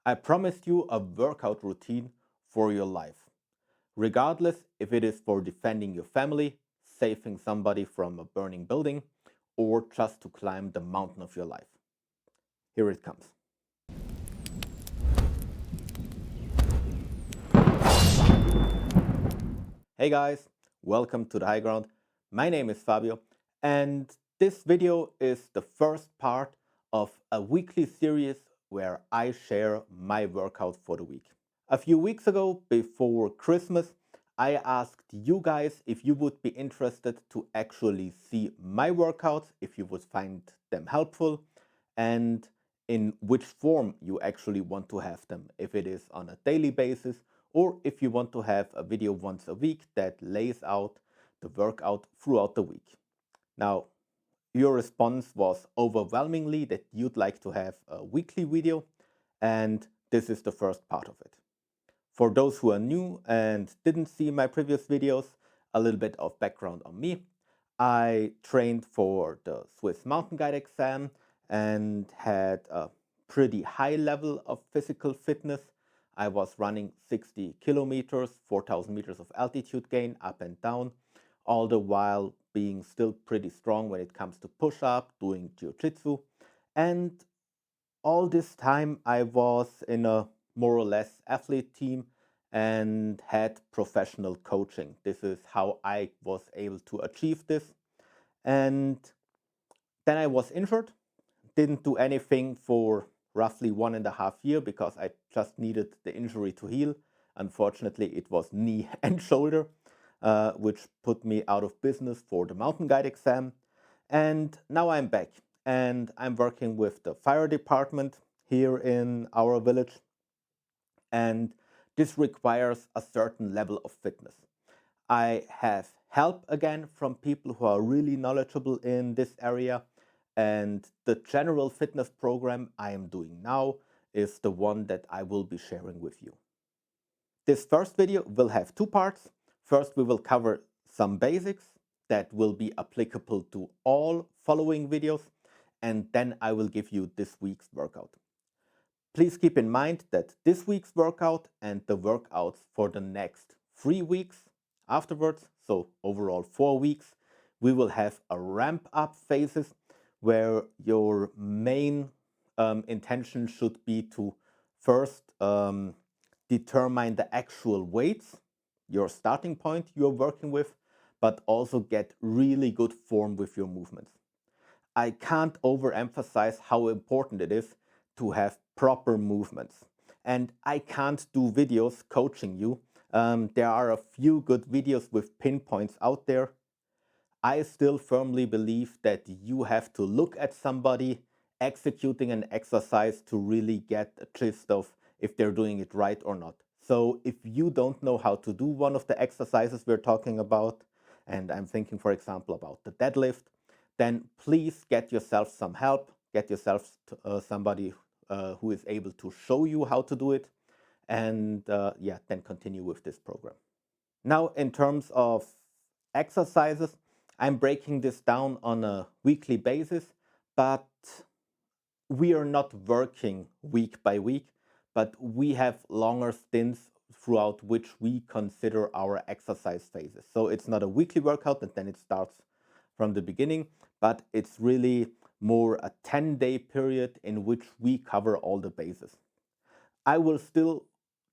I promised you a workout routine for your life, regardless if it is for defending your family, saving somebody from a burning building, or just to climb the mountain of your life. Here it comes. Hey guys, welcome to the high ground. My name is Fabio, and this video is the first part of a weekly series where I share my workout for the week. A few weeks ago, before Christmas, I asked you guys if you would be interested to actually see my workouts, if you would find them helpful, and in which form you actually want to have them, if it is on a daily basis or if you want to have a video once a week that lays out the workout throughout the week. Now, your response was overwhelmingly that you'd like to have a weekly video, and this is the first part of it. For those who are new and didn't see my previous videos, a little bit of background on me. I trained for the Swiss mountain guide exam and had a pretty high level of physical fitness. I was running 60 kilometers, 4,000 meters of altitude gain up and down, all the while being still pretty strong when it comes to push-up, doing jiu-jitsu. And all this time I was in a more or less athlete team and had professional coaching. This is how I was able to achieve this. And then I was injured, didn't do anything for roughly 1.5 years because I just needed the injury to heal. Unfortunately, it was knee and shoulder, which put me out of business for the mountain guide exam. And now I'm back and I'm working with the fire department here in our village. And this requires a certain level of fitness. I have help again from people who are really knowledgeable in this area. And the general fitness program I am doing now is the one that I will be sharing with you. This first video will have two parts. First, we will cover some basics that will be applicable to all following videos. And then I will give you this week's workout. Please keep in mind that this week's workout and the workouts for the next 3 weeks afterwards, so overall 4 weeks, we will have a ramp up phases where your main intention should be to first determine the actual weights, your starting point you're working with, but also get really good form with your movements. I can't overemphasize how important it is to have proper movements. And I can't do videos coaching you. There are a few good videos with pinpoints out there. I still firmly believe that you have to look at somebody executing an exercise to really get a gist of if they're doing it right or not. So if you don't know how to do one of the exercises we're talking about, and I'm thinking, for example, about the deadlift, then please get yourself some help, get yourself somebody who is able to show you how to do it, and yeah, then continue with this program. Now, in terms of exercises, I'm breaking this down on a weekly basis, but we are not working week by week, but we have longer stints throughout which we consider our exercise phases. So it's not a weekly workout and then it starts from the beginning, but it's really more a 10-day period in which we cover all the bases. I will still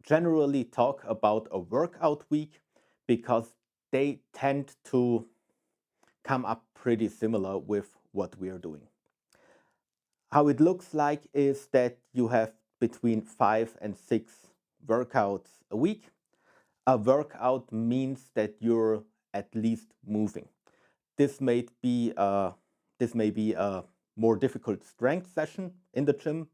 generally talk about a workout week because they tend to come up pretty similar with what we are doing. How it looks like is that you have between 5 and 6 workouts a week. A workout means that you're at least moving. This may be a more difficult strength session in the gym.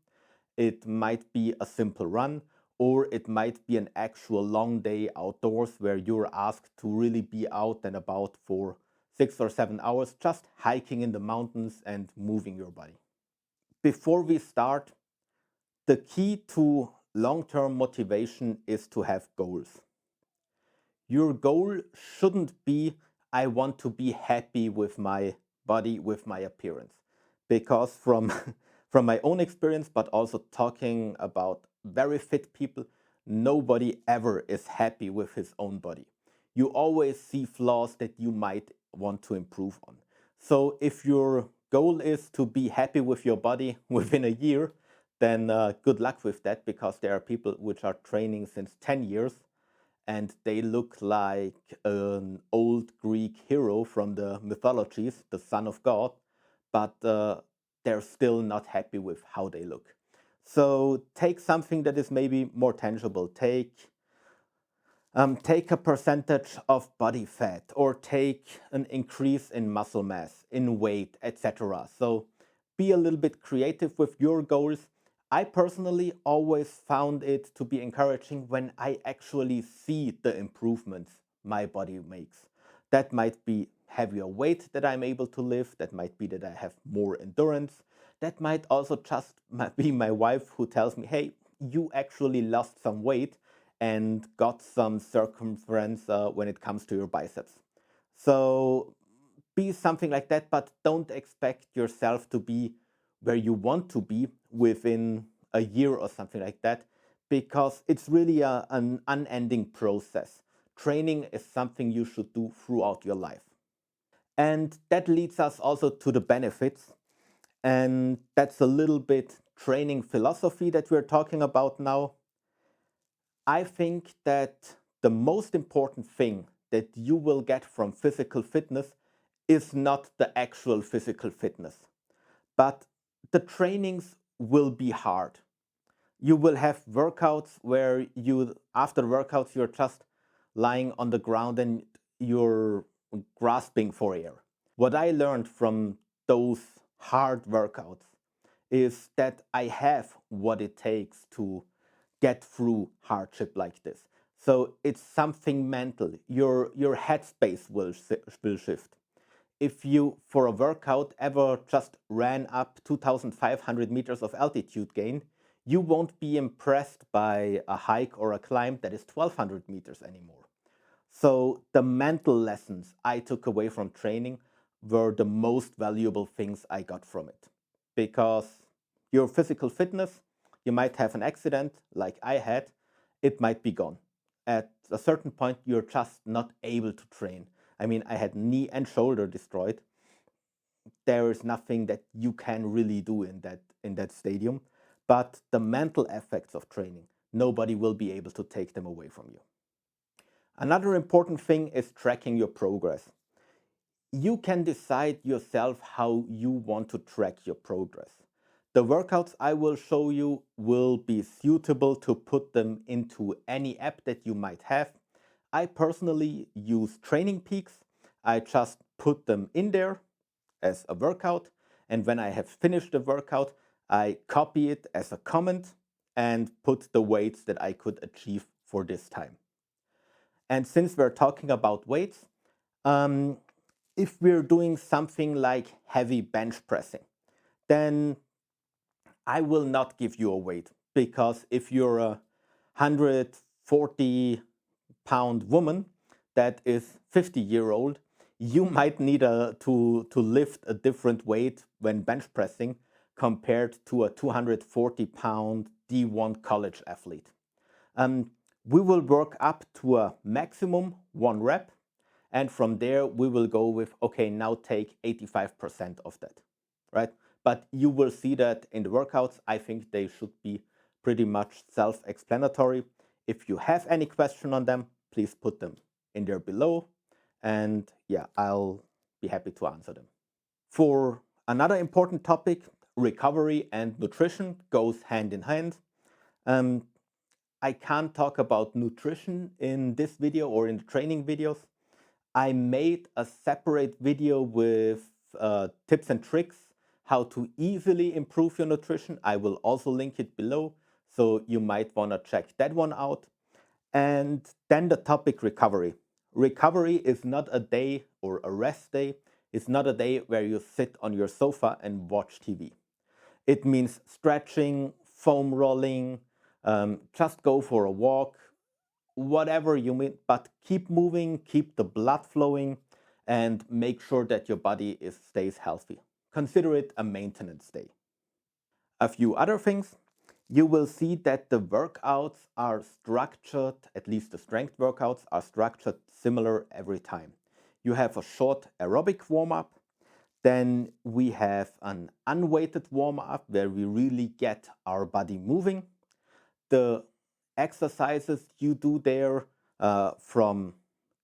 It might be a simple run, or it might be an actual long day outdoors where you're asked to really be out and about for 6 or 7 hours, just hiking in the mountains and moving your body. Before we start, the key to long-term motivation is to have goals. Your goal shouldn't be, I want to be happy with my body, with my appearance. Because from my own experience, but also talking about very fit people, nobody ever is happy with his own body. You always see flaws that you might want to improve on. So if your goal is to be happy with your body within a year, then good luck with that, because there are people which are training since 10 years and they look like an old Greek hero from the mythologies, the son of God, but they're still not happy with how they look. So take something that is maybe more tangible. Take a percentage of body fat, or take an increase in muscle mass, in weight, etc. So be a little bit creative with your goals. I personally always found it to be encouraging when I actually see the improvements my body makes. That might be heavier weight that I'm able to lift, that might be that I have more endurance, that might also just be my wife who tells me, hey, you actually lost some weight and got some circumference when it comes to your biceps. So be something like that, but don't expect yourself to be where you want to be within a year or something like that, because it's really an unending process. Training is something you should do throughout your life. And that leads us also to the benefits. And that's a little bit training philosophy that we're talking about now. I think that the most important thing that you will get from physical fitness is not the actual physical fitness, but the trainings will be hard. You will have workouts where after workouts, you're just lying on the ground and you're grasping for air. What I learned from those hard workouts is that I have what it takes to get through hardship like this. So it's something mental. Your headspace will shift. If you, for a workout, ever just ran up 2,500 meters of altitude gain, you won't be impressed by a hike or a climb that is 1,200 meters anymore. So the mental lessons I took away from training were the most valuable things I got from it. Because your physical fitness, you might have an accident like I had, it might be gone. At a certain point, you're just not able to train. I mean, I had knee and shoulder destroyed. There is nothing that you can really do in that stadium. But the mental effects of training, nobody will be able to take them away from you. Another important thing is tracking your progress. You can decide yourself how you want to track your progress. The workouts I will show you will be suitable to put them into any app that you might have. I personally use Training Peaks. I just put them in there as a workout, and when I have finished the workout, I copy it as a comment and put the weights that I could achieve for this time. And since we're talking about weights, um, if we're doing something like heavy bench pressing, then I will not give you a weight, because if you're a 140-pound woman that is 50-year-old, you might need to lift a different weight when bench pressing compared to a 240-pound D1 college athlete. We will work up to a maximum 1 rep, and from there we will go with, okay, now take 85% of that, right? But you will see that in the workouts. I think they should be pretty much self-explanatory. If you have any question on them, please put them in there below, and yeah, I'll be happy to answer them. For another important topic, recovery and nutrition goes hand in hand. Um, I can't talk about nutrition in this video or in the training videos. I made a separate video with tips and tricks how to easily improve your nutrition. I will also link it below, so you might want to check that one out. And then the topic recovery. Recovery is not a day or a rest day. It's not a day where you sit on your sofa and watch TV. It means stretching, foam rolling, just go for a walk, whatever you mean, but keep moving, keep the blood flowing, and make sure that your body stays healthy. Consider it a maintenance day. A few other things. you will see that the workouts are structured, at least the strength workouts are structured similar every time. You have a short aerobic warm-up, then we have an unweighted warm-up where we really get our body moving. The exercises you do there, from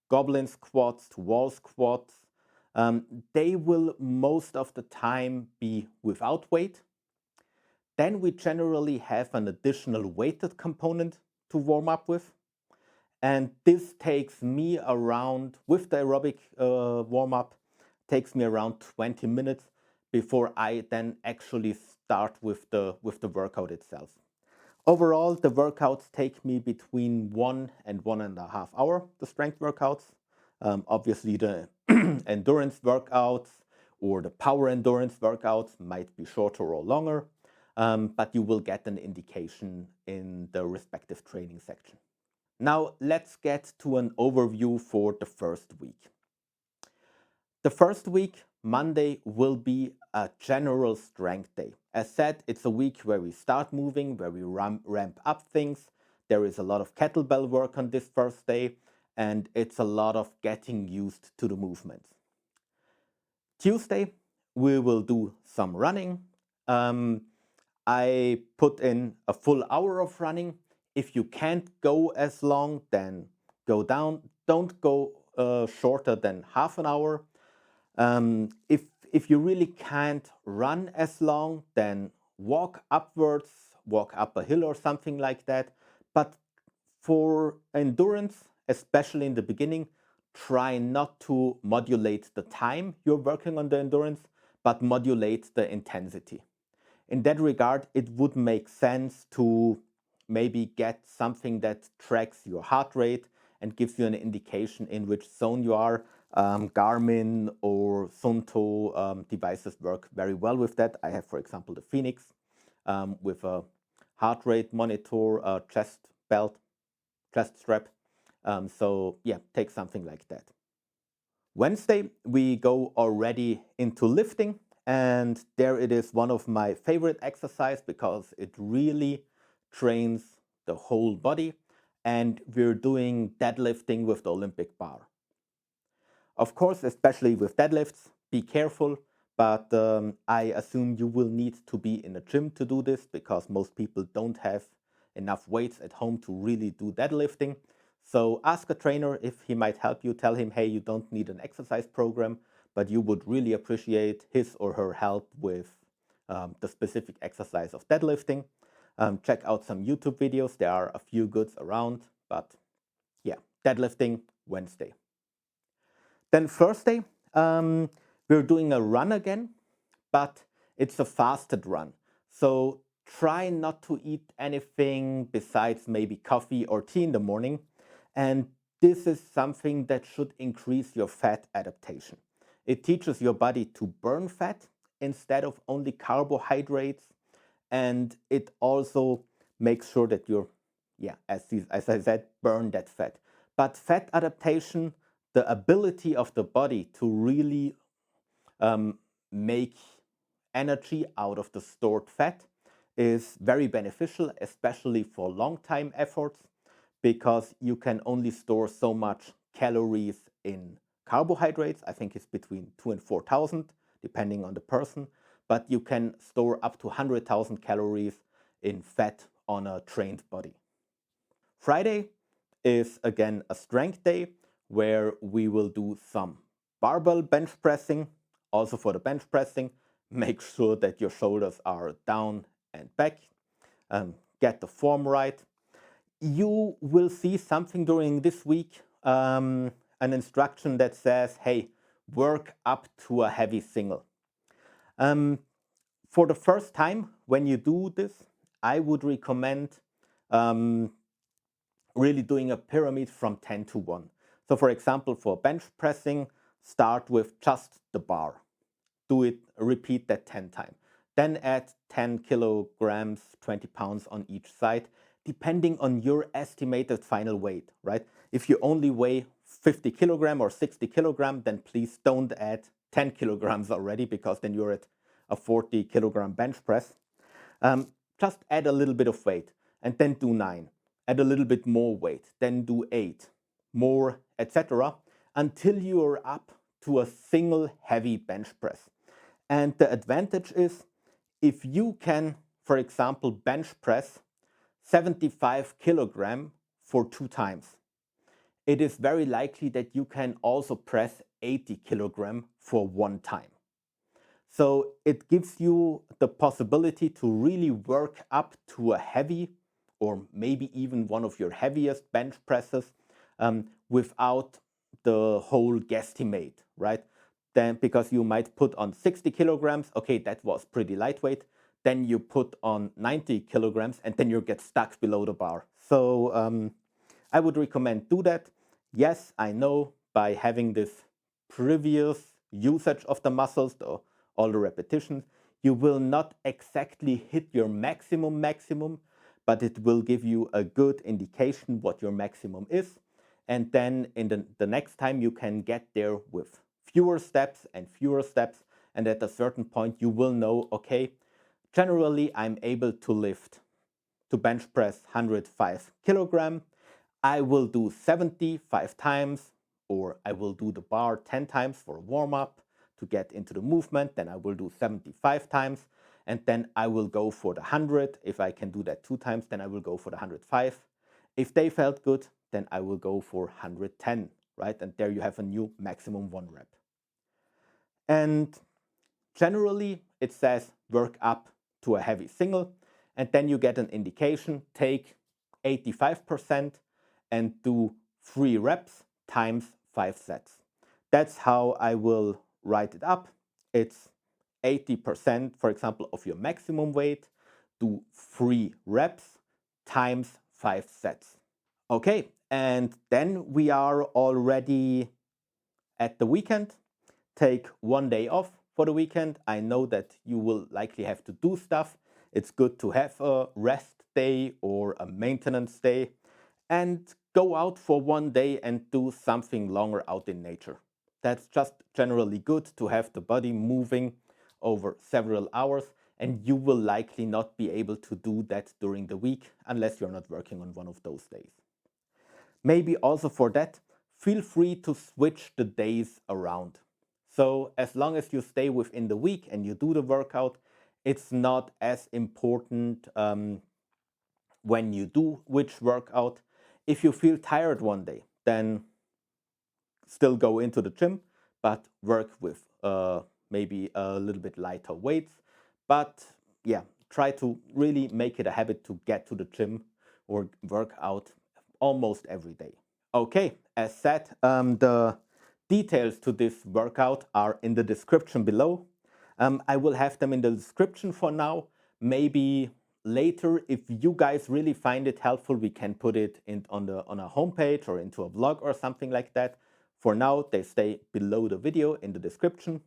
goblet squats to wall squats, they will most of the time be without weight. Then we generally have an additional weighted component to warm up with. And this takes me around, with the aerobic warm up, takes me around 20 minutes before I then actually start with the workout itself. Overall, the workouts take me between 1 and 1.5 hours, the strength workouts. Obviously, the endurance workouts or the power endurance workouts might be shorter or longer, but you will get an indication in the respective training section. Now, let's get to an overview for the first week. The first week, Monday, will be a general strength day. As said, it's a week where we start moving, where we ramp up things. There is a lot of kettlebell work on this first day, and it's a lot of getting used to the movements. Tuesday, we will do some running. I put in a full hour of running. If you can't go as long, then go down. Don't go shorter than half an hour. If you really can't run as long, then walk upwards, walk up a hill or something like that. But for endurance, especially in the beginning, try not to modulate the time you're working on the endurance, but modulate the intensity. In that regard, it would make sense to maybe get something that tracks your heart rate and gives you an indication in which zone you are. Garmin or Sunto devices work very well with that. I have, for example, the Phoenix with a heart rate monitor, chest belt, chest strap. So yeah, take something like that. Wednesday, we go already into lifting. And there it is, one of my favorite exercises because it really trains the whole body. And we're doing deadlifting with the Olympic bar. Of course, especially with deadlifts, be careful. But I assume you will need to be in a gym to do this because most people don't have enough weights at home to really do deadlifting. So ask a trainer if he might help you. Tell him, hey, you don't need an exercise program, but you would really appreciate his or her help with the specific exercise of deadlifting. Check out some YouTube videos. There are a few goods around, but yeah, deadlifting Wednesday. Then Thursday, we're doing a run again, but it's a fasted run. So try not to eat anything besides maybe coffee or tea in the morning. And this is something that should increase your fat adaptation. It teaches your body to burn fat instead of only carbohydrates. And it also makes sure that you're, as I said, burn that fat. But fat adaptation, the ability of the body to really make energy out of the stored fat is very beneficial, especially for long time efforts, because you can only store so much calories in carbohydrates. I think it's between 2,000 and 4,000, depending on the person, but you can store up to 100,000 calories in fat on a trained body. Friday is again a strength day where we will do some barbell bench pressing. Also for the bench pressing, make sure that your shoulders are down and back. Get the form right. You will see something during this week, an instruction that says, hey, work up to a heavy single. For the first time, when you do this, I would recommend really doing a pyramid from 10 to 1. So for example, for bench pressing, start with just the bar. Do it, repeat that 10 times. Then add 10 kilograms, 20 pounds on each side, depending on your estimated final weight, right? If you only weigh 50 kilogram or 60 kilogram, then please don't add 10 kilograms already, because then you're at a 40 kilogram bench press. just add a little bit of weight and then do 9. Add a little bit more weight, then do 8, more, etc. until you're up to a single heavy bench press. And the advantage is if you can, for example, bench press 75 kilogram for 2 times, it is very likely that you can also press 80 kilogram for 1 time. So it gives you the possibility to really work up to a heavy, or maybe even one of your heaviest bench presses without the whole guesstimate, right? Then because you might put on 60 kilograms, okay, that was pretty lightweight. Then you put on 90 kilograms and then you get stuck below the bar. So I would recommend do that. Yes, I know by having this previous usage of the muscles, all the repetitions, you will not exactly hit your maximum, but it will give you a good indication what your maximum is. And then in the next time you can get there with fewer steps. And at a certain point you will know, okay, generally I'm able to bench press 105 kilogram. I will do 75 times, or I will do the bar 10 times for warm up to get into the movement. Then I will do 75 times, and then I will go for the 100. If I can do that 2 times, then I will go for the 105. If they felt good, then I will go for 110, right? And there you have a new maximum 1 rep. And generally it says work up to a heavy single, and then you get an indication, take 85% and do 3 reps times 5 sets. That's how I will write it up. It's 80%, for example, of your maximum weight, do 3 reps times 5 sets. Okay, and then we are already at the weekend. Take 1 day off for the weekend. I know that you will likely have to do stuff. It's good to have a rest day or a maintenance day and go out for 1 day and do something longer out in nature. That's just generally good to have the body moving over several hours, and you will likely not be able to do that during the week unless you're not working on one of those days. Maybe also for that, feel free to switch the days around. So as long as you stay within the week and you do the workout, it's not as important when you do which workout. If you feel tired one day, then still go into the gym, but work with maybe a little bit lighter weights. But yeah, try to really make it a habit to get to the gym or work out almost every day. Okay, as said, the details to this workout are in the description below. I will have them in the description for now. Maybe later, if you guys really find it helpful, we can put it on a homepage or into a vlog or something like that. For now, they stay below the video in the description.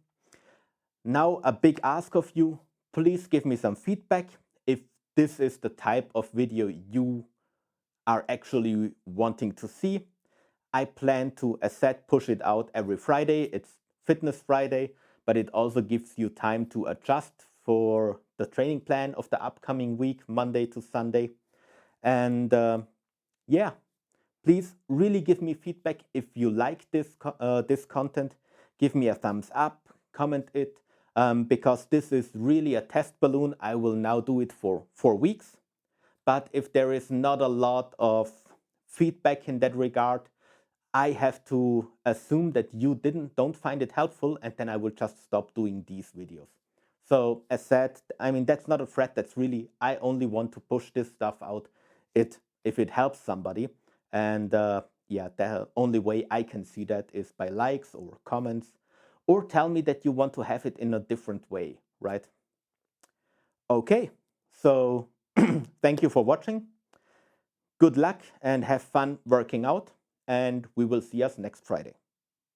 Now, a big ask of you, please give me some feedback if this is the type of video you are actually wanting to see. I plan to, as said, push it out every Friday. It's Fitness Friday, but it also gives you time to adjust for the training plan of the upcoming week, Monday to Sunday. And yeah, please really give me feedback if you like this content. Give me a thumbs up, comment it, because this is really a test balloon. I will now do it for 4 weeks. But if there is not a lot of feedback in that regard, I have to assume that you don't find it helpful, and then I will just stop doing these videos. So as said, I mean, that's not a threat. That's really, I only want to push this stuff out if it helps somebody. And yeah, the only way I can see that is by likes or comments, or tell me that you want to have it in a different way, right? Okay, so thank you for watching. Good luck and have fun working out, and we will see us next Friday.